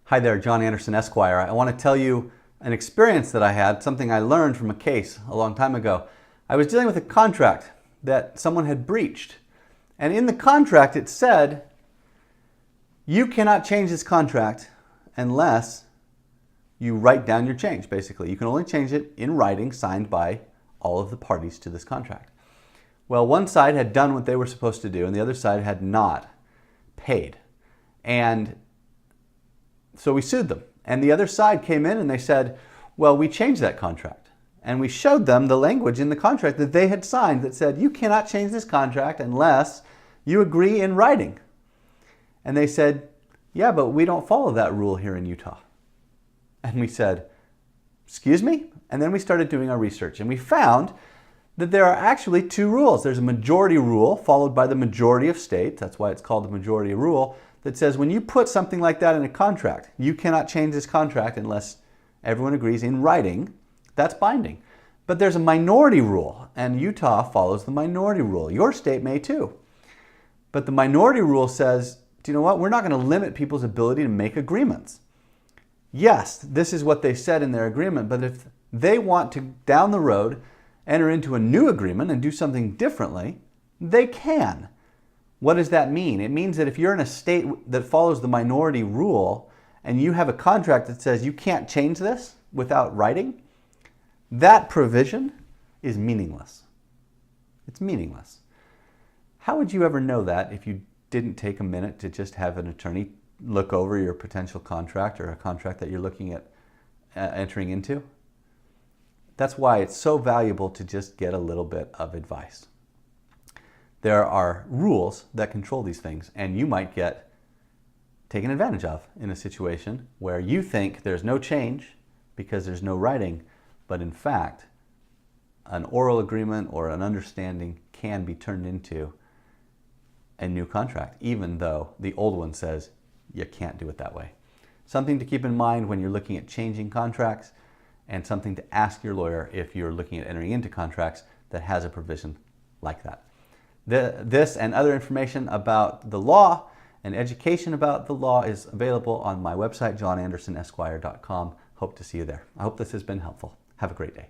Hi there, John Anderson, Esquire. I want to tell you an experience that I had, something I learned from a case a long time ago. I was dealing with a contract that someone had breached. And in the contract it said, you cannot change this contract unless you write down your change, basically. You can only change it in writing, signed by all of the parties to this contract. Well, one side had done what they were supposed to do and the other side had not paid. And so we sued them. And the other side came in and they said, well, we changed that contract. And we showed them the language in the contract that they had signed that said, you cannot change this contract unless you agree in writing. And they said, yeah, but we don't follow that rule here in Utah. And we said, excuse me? And then we started doing our research and we found that there are actually two rules. There's a majority rule followed by the majority of states. That's why it's called the majority rule. That says when you put something like that in a contract, you cannot change this contract unless everyone agrees in writing. That's binding. But there's a minority rule, and Utah follows the minority rule. Your state may too. But the minority rule says, do you know what? We're not going to limit people's ability to make agreements. Yes, this is what they said in their agreement, but if they want to, down the road, enter into a new agreement and do something differently, they can. What does that mean? It means that if you're in a state that follows the minority rule and you have a contract that says you can't change this without writing, that provision is meaningless. It's meaningless. How would you ever know that if you didn't take a minute to just have an attorney look over your potential contract or a contract that you're looking at entering into? That's why it's so valuable to just get a little bit of advice. There are rules that control these things, and you might get taken advantage of in a situation where you think there's no change because there's no writing, but in fact, an oral agreement or an understanding can be turned into a new contract, even though the old one says you can't do it that way. Something to keep in mind when you're looking at changing contracts, and something to ask your lawyer if you're looking at entering into contracts that has a provision like that. This and other information about the law and education about the law is available on my website, johnandersonesquire.com. Hope to see you there. I hope this has been helpful. Have a great day.